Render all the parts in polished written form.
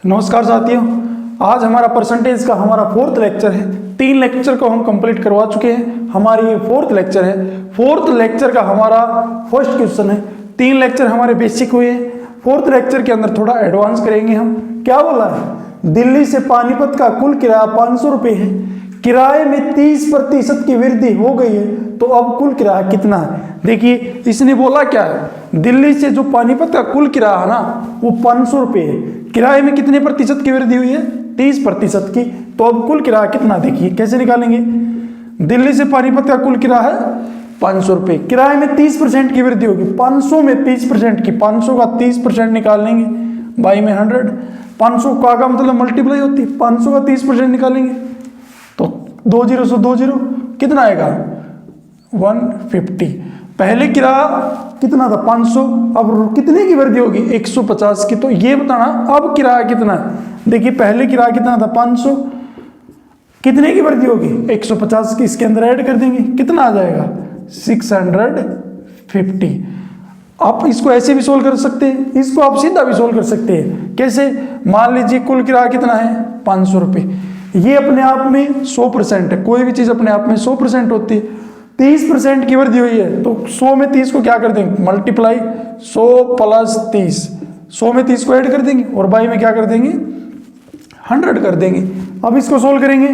नमस्कार साथियों, आज हमारा परसेंटेज का हमारा 4th लेक्चर है। 3 लेक्चर को हम कंप्लीट करवा चुके हैं। हमारी ये 4th लेक्चर है। 4th लेक्चर का हमारा फर्स्ट क्वेश्चन है। 3 लेक्चर हमारे बेसिक हुए हैं। 4th लेक्चर के अंदर थोड़ा एडवांस करेंगे हम। क्या बोला है? दिल्ली से पानीपत का कुल किराया 500 रुपये है। किराए में 30% की वृद्धि हो गई है, तो अब कुल किराया कितना है? देखिए, इसने बोला क्या है, दिल्ली से जो पानीपत का कुल किराया है ना, वो 500 रुपये है। किराए में कितने प्रतिशत की वृद्धि हुई है? 30% की। तो अब कुल किराया कितना, देखिए कैसे निकालेंगे। दिल्ली से पानीपत का कुल किराया है 500 रुपये। किराए में 30% की वृद्धि होगी। 500 में 30% की, 500 का 30% निकाल लेंगे, बाई में 100। 500 का मतलब मल्टीप्लाई होती है, 500 का 30% निकालेंगे तो 2 जीरो से 2 जीरो कितना आएगा? 150। पहले किराया कितना था? 500। अब कितने की वृद्धि होगी? 150 की। तो ये बताना अब किराया कितना है। देखिए, पहले किराया कितना था? 500। कितने की वृद्धि होगी? 150 की। इसके अंदर ऐड कर देंगे, कितना आ जाएगा? 650। आप इसको ऐसे भी सोल्व कर सकते हैं, इसको आप सीधा भी सोल्व कर सकते हैं। कैसे? मान लीजिए कुल किराया कितना है? 500 रुपये। ये अपने आप में 100% है। कोई भी चीज अपने आप में 100% होती है। 30% की वृद्धि हुई है, तो 100 में 30 को क्या कर देंगे? Multiply 100 plus 30। 100 में 30 को ऐड कर देंगे और बाई में क्या कर देंगे? 100 कर देंगे। अब इसको सोल्व करेंगे।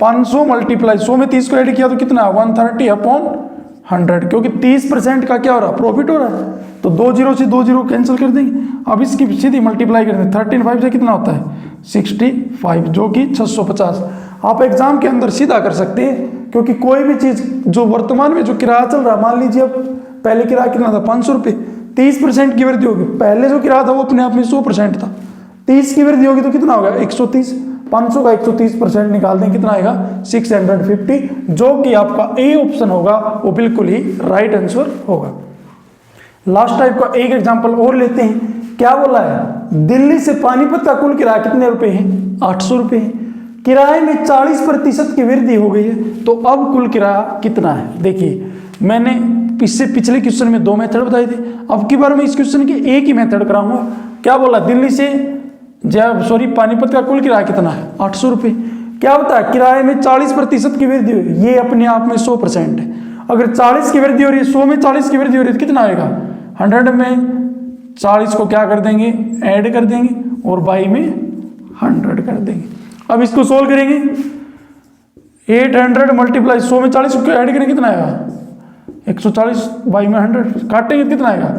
500 मल्टीप्लाई 100 में 30 को ऐड किया तो कितना? 130/100, क्योंकि 30% का क्या हो रहा है? प्रॉफिट हो रहा है। तो 2 जीरो से 2 जीरो कैंसिल कर देंगे। अब इसकी सीधी मल्टीप्लाई कर देंगे। 13/5 से कितना होता है? 65, जो कि 650। आप एग्जाम के अंदर सीधा कर सकते हैं, क्योंकि कोई भी चीज जो वर्तमान में जो किराया चल रहा है, मान लीजिए अब पहले किराया कितना था? 500 रुपये। 30% की वृद्धि होगी। पहले जो किराया था वो अपने आप में 100% था। 30 की वृद्धि होगी तो कितना होगा? 130। 500 का 130% निकाल दें, कितना आएगा? 650, जो कि आपका ए ऑप्शन होगा, वो बिल्कुल ही राइट आंसर होगा। लास्ट टाइप का एक एग्जांपल और लेते हैं। क्या बोला है? दिल्ली से पानीपत का कुल किराया कितने रुपए है? 800 रुपये है। किराए में 40% की वृद्धि हो गई है, तो अब कुल किराया कितना है? देखिए, मैंने इससे पिछले क्वेश्चन में 2 मेथड बताए थे। अब की बार मैं इस क्वेश्चन के एक ही मेथड कराऊंगा। क्या बोला? दिल्ली से पानीपत का कुल किराया कितना है? 800 रुपये। क्या होता है? किराए में 40% की वृद्धि हुई। ये अपने आप में 100% है। अगर 40 की वृद्धि हो रही है, 100 में 40 की वृद्धि हो रही है तो कितना आएगा? 100 में 40 को क्या कर देंगे? ऐड कर देंगे और बाई में 100 कर देंगे। अब इसको सोल्व करेंगे। 800 मल्टीप्लाई 100 में 40 को ऐड करेंगे, कितना आएगा? 140, बाई में 100 काटेंगे, कितना आएगा?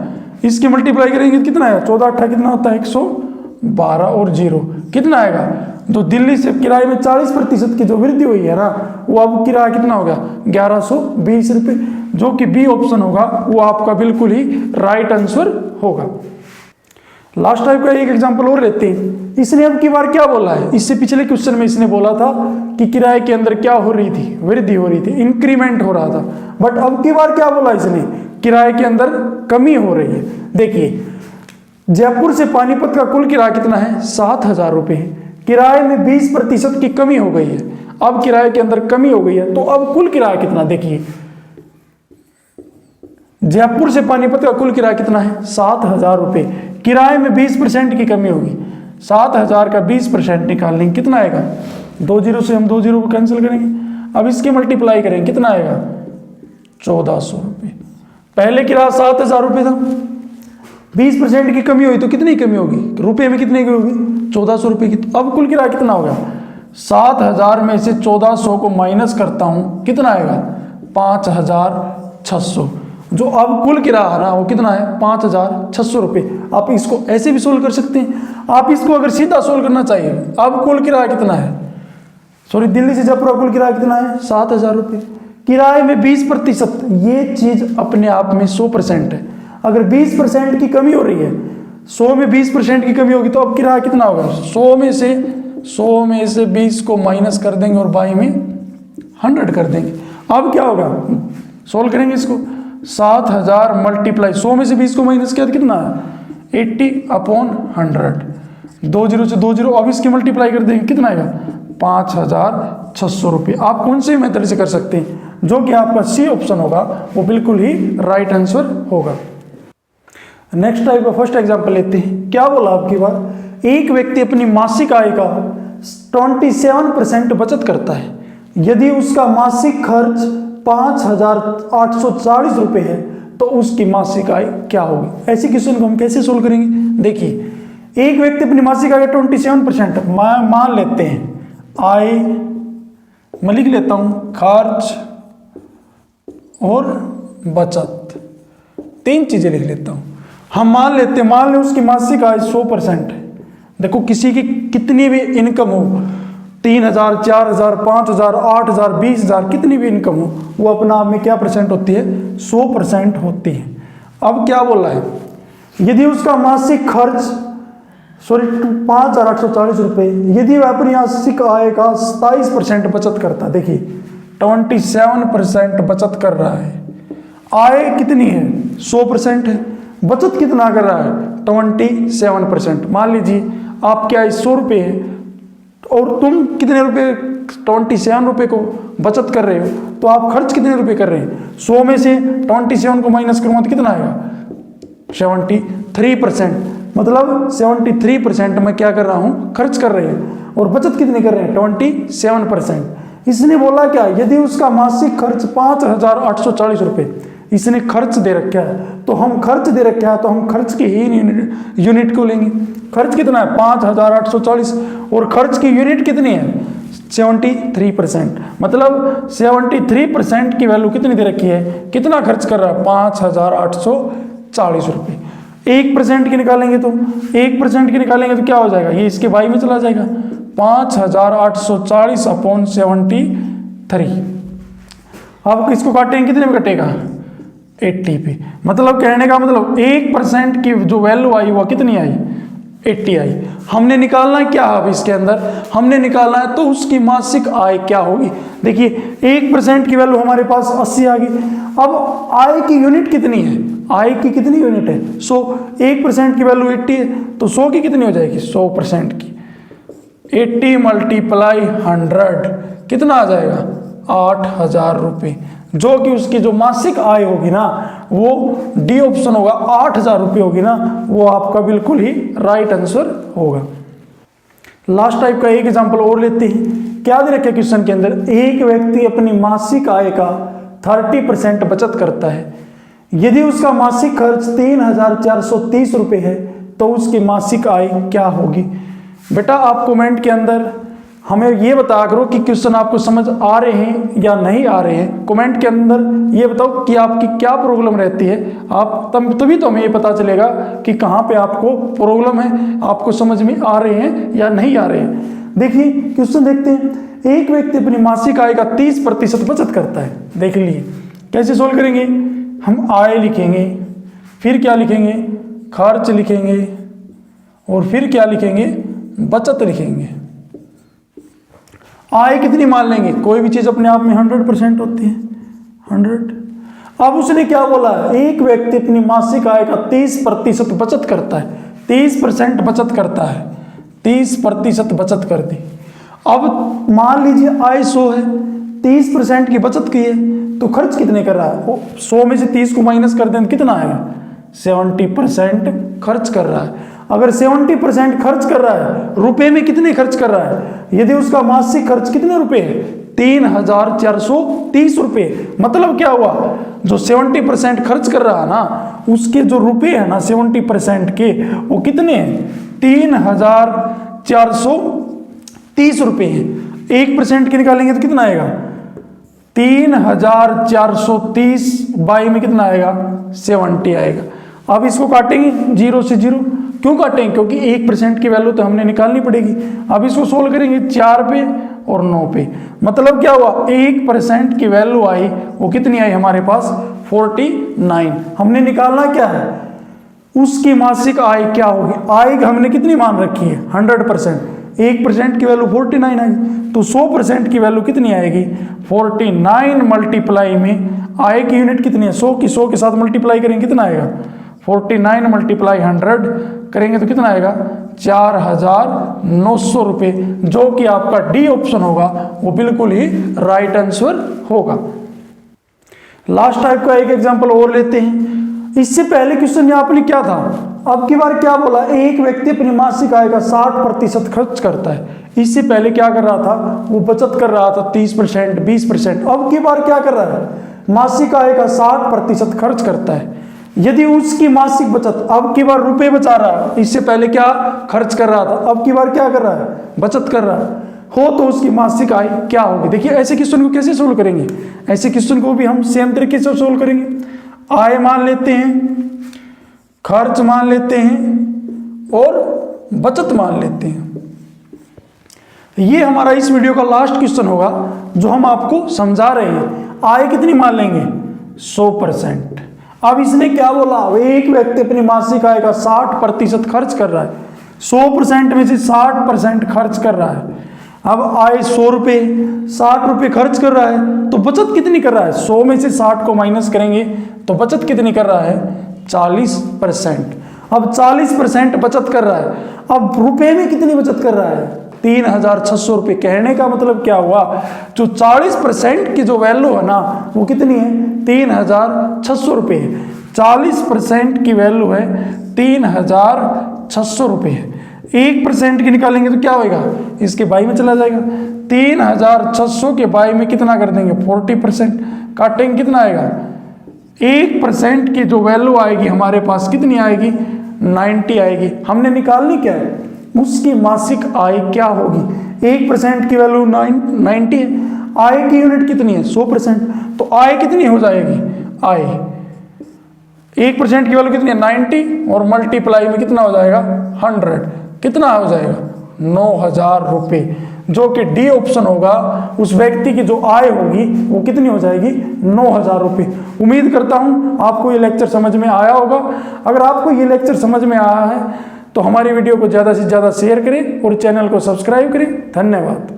इसकी मल्टीप्लाई करेंगे, कितना आएगा? 14 8 कितना होता है? 112 और 0 कितना आएगा? तो दिल्ली से किराए में 40% की जो वृद्धि हुई है ना, वो अब किराया कितना हो गया? 1120 रुपये, जो कि बी ऑप्शन होगा, वो आपका बिल्कुल ही राइट आंसर होगा। लास्ट टाइप का एक एग्जांपल और लेते हैं। इसने अब की बार क्या बोला है? इससे पिछले क्वेश्चन में इसने बोला था कि किराए के अंदर क्या हो रही थी? वृद्धि हो रही थी, इंक्रीमेंट हो रहा था। बट अब की बार क्या बोला इसने? किराए के अंदर कमी हो रही है। देखिए, जयपुर से पानीपत का कुल किराया कितना है? 7000 रुपये है। किराए में 20% की कमी हो गई है। अब किराए के अंदर कमी हो गई है, तो अब कुल किराया कितना? देखिए, जयपुर से पानीपत का कुल किराया कितना है? 7000 रुपये। किराए में 20% की कमी होगी। 7000 का 20% निकाल लेंगे, कितना आएगा? 2 जीरो से हम 2 जीरो को कैंसिल करेंगे। अब इसकी मल्टीप्लाई करेंगे, कितना आएगा? 1400 रुपये। पहले किराया 7000 रुपये था। 20% की कमी हुई तो कितनी कमी होगी? रुपये में कितने की होगी? 1400 रुपये की। तो अब कुल किराया कितना होगा? 7000 में से 1400 को माइनस करता हूं, कितना आएगा? 5600। जो अब कुल किराया है ना, वो कितना है? 5600 रुपये। आप इसको ऐसे भी सोल्व कर सकते हैं। आप इसको अगर सीधा सोल्व करना चाहिए, अब कुल किराया कितना है? दिल्ली से जयपुर का कुल किराया कितना है? 7000 रुपये। किराए में 20%, ये चीज अपने आप में 100% है। अगर 20% की कमी हो रही है, 100 में 20% की कमी होगी, तो अब किराया कितना होगा? 100 में से 20 को माइनस कर देंगे और बाई में 100 कर देंगे। अब क्या होगा? सोल्व करेंगे इसको। 7000 मल्टीप्लाई 100 में से 20 को माइनस किया तो कितना है? 80/100। 2 जीरो से 2 जीरो। अब इसकी मल्टीप्लाई कर देंगे, कितना आएगा? 5600 रुपये। आप कौन से मेथड से कर सकते हैं? जो कि आपका सी ऑप्शन होगा, वो बिल्कुल ही राइट आंसर होगा। नेक्स्ट टाइप का फर्स्ट एग्जांपल लेते हैं। क्या बोला आपकी बात? एक व्यक्ति अपनी मासिक आय का 27% बचत करता है। यदि उसका मासिक खर्च 5,840 रुपये है तो उसकी मासिक आय क्या होगी। ऐसे क्वेश्चन को हम कैसे सोल्व करेंगे? देखिए, एक व्यक्ति अपनी मासिक आय का 27% मान लेते हैं। आय मैं लिख लेता हूं, खर्च और बचत, 3 चीजें लिख लेता हूं। हम मान लें उसकी मासिक आय 100% है। देखो, किसी की कितनी भी इनकम हो, 3,000, 4,000, 5,000, 8,000, 20,000, कितनी भी इनकम हो, वो अपना आप में क्या परसेंट होती है? 100% होती है। अब क्या बोल रहा है? यदि उसका मासिक खर्च 5,840 रुपये, यदि वह अपनी मासिक आय का 27% बचत करता, देखिए 27% बचत कर रहा है। आय कितनी है? 100% है। बचत कितना कर रहा है? 27%। मान लीजिए आपकी आय 100 रुपये है और तुम कितने रुपए, 27 रुपये को बचत कर रहे हो, तो आप खर्च कितने रुपए कर रहे हैं? 100 में से 27 को माइनस करूँगा तो कितना आएगा? 73%। मतलब 73% मैं क्या कर रहा हूँ? खर्च कर रहे हैं। और बचत कितनी कर रहे हैं? 27%। इसने बोला क्या? यदि उसका मासिक खर्च 5,840 रुपये इसने खर्च दे रखा है, तो हम खर्च दे रखा है तो हम खर्च की ही यूनिट को लेंगे। खर्च कितना है? 5,840। और खर्च की यूनिट कितनी है? 73%। मतलब 73% की वैल्यू कितनी दे रखी है? कितना खर्च कर रहा है? 5,840 रुपये। 1% की निकालेंगे तो 1% की निकालेंगे तो क्या हो जाएगा? ये इसके बाई में चला जाएगा। 5,840 अपॉन 73। अब इसको काटेंगे, कितने में कटेगा? 80 पे। मतलब कहने का मतलब 1% की जो वैल्यू आई वो कितनी आई? 80 आई। हमने निकालना है क्या? अब इसके अंदर हमने निकालना है तो उसकी मासिक आय क्या होगी। देखिए, 1% की वैल्यू हमारे पास 80 आ गई। अब आय की यूनिट कितनी है? आय की कितनी यूनिट है? 100। 1% की वैल्यू 80 है तो 100 की कितनी हो जाएगी? 100% की 80 मल्टीप्लाई 100 कितना आ जाएगा? 8,000 रुपये। जो कि उसकी जो मासिक आय होगी ना, वो डी ऑप्शन होगा, 8,000 रुपये होगी ना, वो आपका बिल्कुल ही राइट आंसर होगा। लास्ट टाइप का एक एग्जांपल और लेते हैं। क्या दे रखा है क्वेश्चन के अंदर? एक व्यक्ति अपनी मासिक आय का 30% बचत करता है। यदि उसका मासिक खर्च 3,430 रुपये है तो उसकी मासिक आय क्या होगी। बेटा, आप कमेंट के अंदर हमें ये बता करो कि क्वेश्चन आपको समझ आ रहे हैं या नहीं आ रहे हैं। कमेंट के अंदर ये बताओ कि आपकी क्या प्रॉब्लम रहती है। आप तभी तो हमें ये पता चलेगा कि कहाँ पे आपको प्रॉब्लम है, आपको समझ में आ रहे हैं या नहीं आ रहे हैं। देखिए, क्वेश्चन देखते हैं। एक व्यक्ति अपनी मासिक आय का 30% बचत करता है। देख लीजिए कैसे सोल्व करेंगे। हम आय लिखेंगे, फिर क्या लिखेंगे? खर्च लिखेंगे, और फिर क्या लिखेंगे? बचत लिखेंगे। आय कितनी मान लेंगे? कोई भी चीज अपने आप में 100% होती है, 100। अब उसने क्या बोला? एक व्यक्ति अपनी मासिक आय का 30% बचत करता है। 30% बचत करता है, 30% बचत कर दी। अब मान लीजिए आय 100 है, 30% की बचत की है, तो खर्च कितने कर रहा है? 100 में से 30 को माइनस कर दें तो कितना आएगा? 70% खर्च कर रहा है। अगर 70% खर्च कर रहा है, रुपए में कितने खर्च कर रहा है? यदि उसका मासिक खर्च कितने रुपए है? 3,430 रुपये। मतलब क्या हुआ? जो 70% खर्च कर रहा है ना, उसके जो रुपए है ना 70% के, वो कितने हैं? 3,430 रुपये हैं। 1% के निकालेंगे तो कितना आएगा? 3,430 बाई में कितना आएगा? 70 आएगा। अब इसको काटेंगे 0 से 0। क्यों काटेंगे? क्योंकि 1% की वैल्यू तो हमने निकालनी पड़ेगी। अब इसको सोल्व करेंगे 4 पे और 9 पे। मतलब क्या हुआ? 1% की वैल्यू आई, वो कितनी आई हमारे पास? 49। हमने निकालना क्या है? उसकी मासिक आय क्या होगी। आय हमने कितनी मान रखी है? 100%। 1% की वैल्यू 49 आई, तो 100% की वैल्यू कितनी आएगी? 49 मल्टीप्लाई में आय की यूनिट कितनी है? 100 की 100 के साथ मल्टीप्लाई करेंगे कितना आएगा? 49 मल्टीप्लाई 100 करेंगे तो कितना आएगा? 4,900 रुपये, जो कि आपका डी ऑप्शन होगा, वो बिल्कुल ही राइट आंसर होगा। लास्ट टाइप का एक एग्जांपल और लेते हैं। इससे पहले क्वेश्चन में आपने क्या था, अब की बार क्या बोला, एक व्यक्ति अपनी मासिक आय का 60% खर्च करता है। इससे पहले क्या कर रहा था, वो बचत कर रहा था 30%, 20%। अब की बार क्या कर रहा है, मासिक आय का 60% खर्च करता है। यदि उसकी मासिक बचत, अब की बार रुपए बचा रहा है, इससे पहले क्या खर्च कर रहा था, अब की बार क्या कर रहा है, बचत कर रहा है हो, तो उसकी मासिक आय क्या होगी। देखिए ऐसे क्वेश्चन को कैसे सोल्व करेंगे, ऐसे क्वेश्चन को भी हम सेम तरीके से सोल्व करेंगे। आय मान लेते हैं, खर्च मान लेते हैं और बचत मान लेते हैं। ये हमारा इस वीडियो का लास्ट क्वेश्चन होगा जो हम आपको समझा रहे हैं। आय कितनी मान लेंगे, 100%। अब इसने क्या बोला, एक व्यक्ति अपनी मासिक आय का 60% खर्च कर रहा है, 100% में से 60% खर्च कर रहा है। अब आय 100 रुपये, 60 रुपये खर्च कर रहा है, तो बचत कितनी कर रहा है, 100 में से 60 को माइनस करेंगे तो बचत कितनी कर रहा है, 40%। अब 40% बचत कर रहा है। अब रुपए में कितनी बचत कर रहा है, 3600 रुपये। कहने का मतलब क्या हुआ, जो 40% की जो वैल्यू है ना वो कितनी है, 3600 रुपये है। 40% की वैल्यू है 3600 रुपये है। 1% की निकालेंगे तो क्या होगा, इसके बाई में चला जाएगा। 3600 के बाई में कितना कर देंगे, 40%। काटेंगे कितना आएगा, 1% की जो वैल्यू आएगी हमारे पास कितनी आएगी, 90 आएगी। हमने निकालनी क्या है, उसकी मासिक आय क्या होगी। 1% की वैल्यू 90 है, आय की यूनिट कितनी है, 100%। तो आय कितनी हो जाएगी, आय 1% की वैल्यू कितनी है, 90, और मल्टीप्लाई में कितना हो जाएगा, 100। कितना हो जाएगा, 9000 रुपये, जो कि डी ऑप्शन होगा। उस व्यक्ति की जो आय होगी वो कितनी हो जाएगी, 9000 रुपये। उम्मीद करता हूं आपको ये लेक्चर समझ में आया होगा। अगर आपको ये लेक्चर समझ में आया है तो हमारी वीडियो को ज़्यादा से ज़्यादा शेयर करें और चैनल को सब्सक्राइब करें। धन्यवाद।